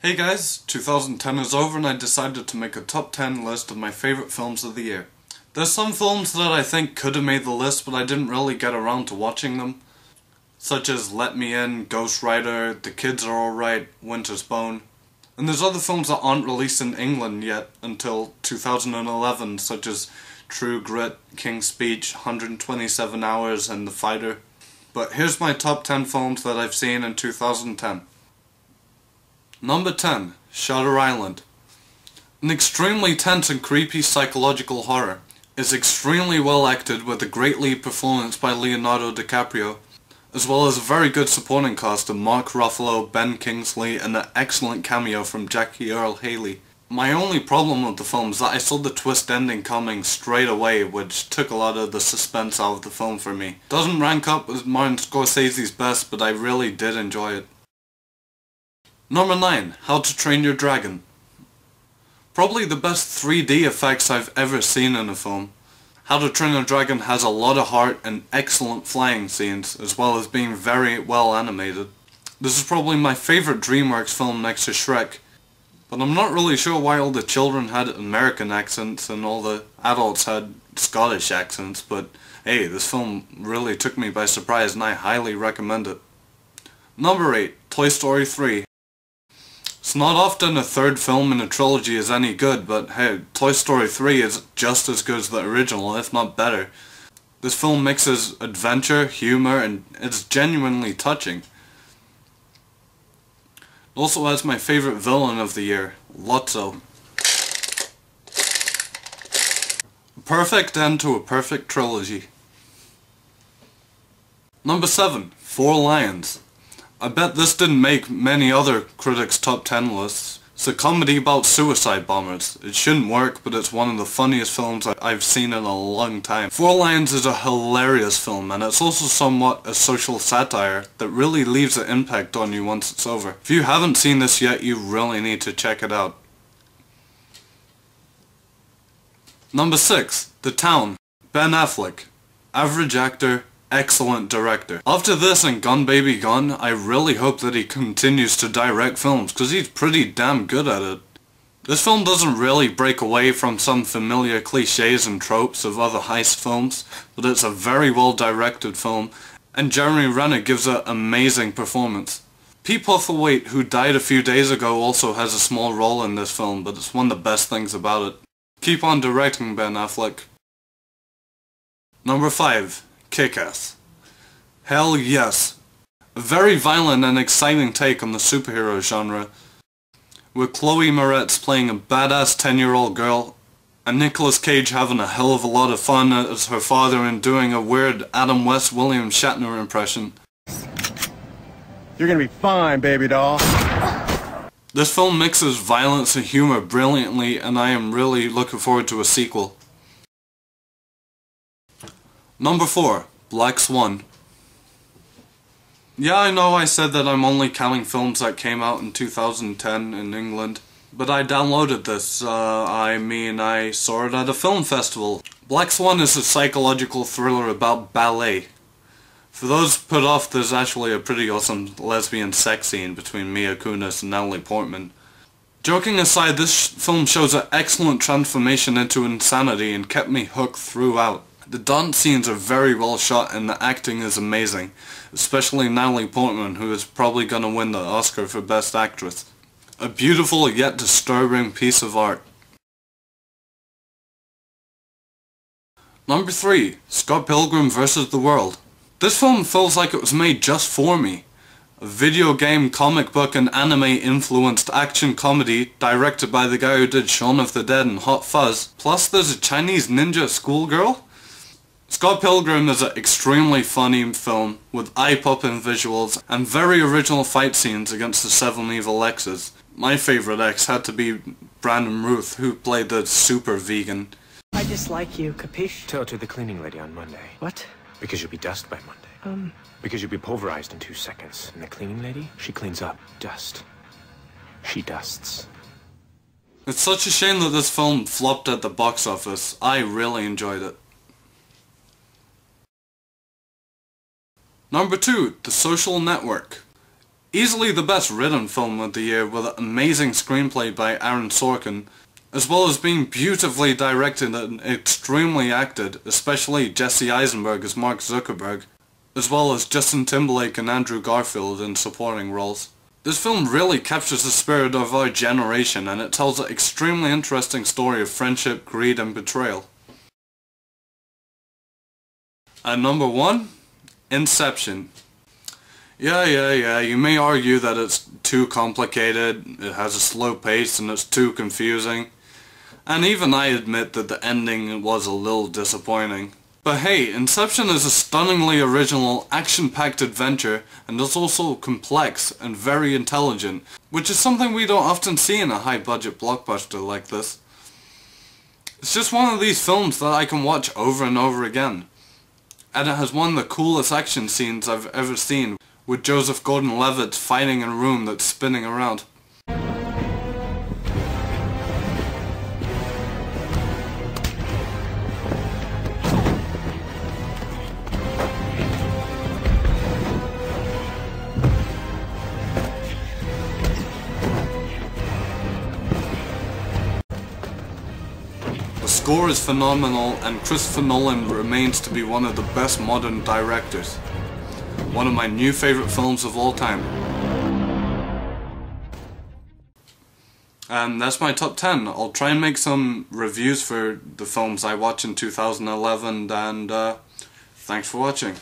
Hey guys, 2010 is over and I decided to make a top 10 list of my favourite films of the year. There's some films that I think could have made the list but I didn't really get around to watching them, such as Let Me In, Ghost Rider, The Kids Are Alright, Winter's Bone. And there's other films that aren't released in England yet until 2011, such as True Grit, King's Speech, 127 Hours and The Fighter. But here's my top 10 films that I've seen in 2010. Number 10, Shutter Island. An extremely tense and creepy psychological horror. It's extremely well acted with a great lead performance by Leonardo DiCaprio, as well as a very good supporting cast of Mark Ruffalo, Ben Kingsley, and an excellent cameo from Jackie Earle Haley. My only problem with the film is that I saw the twist ending coming straight away, which took a lot of the suspense out of the film for me. Doesn't rank up as Martin Scorsese's best, but I really did enjoy it. Number 9, How to Train Your Dragon. Probably the best 3D effects I've ever seen in a film. How to Train Your Dragon has a lot of heart and excellent flying scenes, as well as being very well animated. This is probably my favourite DreamWorks film next to Shrek, but I'm not really sure why all the children had American accents and all the adults had Scottish accents, but hey, this film really took me by surprise and I highly recommend it. Number 8, Toy Story 3. It's not often a third film in a trilogy is any good, but hey, Toy Story 3 is just as good as the original, if not better. This film mixes adventure, humor, and it's genuinely touching. It also has my favorite villain of the year, Lotso. A perfect end to a perfect trilogy. Number 7, Four Lions. I bet this didn't make many other critics' top 10 lists. It's a comedy about suicide bombers. It shouldn't work, but it's one of the funniest films I've seen in a long time. Four Lions is a hilarious film, and it's also somewhat a social satire that really leaves an impact on you once it's over. If you haven't seen this yet, you really need to check it out. Number 6, The Town. Ben Affleck. Average actor. Excellent director. After this and Gone Baby Gone, I really hope that he continues to direct films, because he's pretty damn good at it. This film doesn't really break away from some familiar cliches and tropes of other heist films, but it's a very well directed film, and Jeremy Renner gives an amazing performance. Pete Postlethwaite, who died a few days ago, also has a small role in this film, but it's one of the best things about it. Keep on directing, Ben Affleck. Number 5. Kick-Ass. Hell yes. A very violent and exciting take on the superhero genre, with Chloe Moretz playing a badass 10-year-old girl, and Nicolas Cage having a hell of a lot of fun as her father and doing a weird Adam West William Shatner impression. You're gonna be fine, baby doll. This film mixes violence and humor brilliantly, and I am really looking forward to a sequel. Number 4, Black Swan. Yeah, I know I said that I'm only counting films that came out in 2010 in England, but I downloaded this. I saw it at a film festival. Black Swan is a psychological thriller about ballet. For those put off, there's actually a pretty awesome lesbian sex scene between Mia Kunis and Natalie Portman. Joking aside, this film shows an excellent transformation into insanity and kept me hooked throughout. The dance scenes are very well shot and the acting is amazing, especially Natalie Portman, who is probably gonna win the Oscar for Best Actress. A beautiful yet disturbing piece of art. Number 3, Scott Pilgrim vs. the World. This film feels like it was made just for me. A video game, comic book and anime influenced action comedy directed by the guy who did Shaun of the Dead and Hot Fuzz. Plus there's a Chinese ninja schoolgirl. Scott Pilgrim is an extremely funny film with eye-popping visuals and very original fight scenes against the 7 evil exes. My favourite ex had to be Brandon Ruth, who played the super vegan. I dislike you, capiche? Tell it to the cleaning lady on Monday. What? Because you'll be dust by Monday. Because you'll be pulverized in 2 seconds. And the cleaning lady, she cleans up dust. She dusts. It's such a shame that this film flopped at the box office. I really enjoyed it. Number 2, The Social Network. Easily the best written film of the year with an amazing screenplay by Aaron Sorkin, as well as being beautifully directed and extremely acted, especially Jesse Eisenberg as Mark Zuckerberg, as well as Justin Timberlake and Andrew Garfield in supporting roles. This film really captures the spirit of our generation, and it tells an extremely interesting story of friendship, greed and betrayal. At number 1, Inception. Yeah, you may argue that it's too complicated, it has a slow pace and it's too confusing. And even I admit that the ending was a little disappointing. But hey, Inception is a stunningly original, action-packed adventure, and it's also complex and very intelligent, which is something we don't often see in a high-budget blockbuster like this. It's just one of these films that I can watch over and over again. And it has one of the coolest action scenes I've ever seen, with Joseph Gordon-Levitt fighting in a room that's spinning around. The score is phenomenal, and Christopher Nolan remains to be one of the best modern directors. One of my new favorite films of all time. And that's my top 10. I'll try and make some reviews for the films I watched in 2011, and thanks for watching.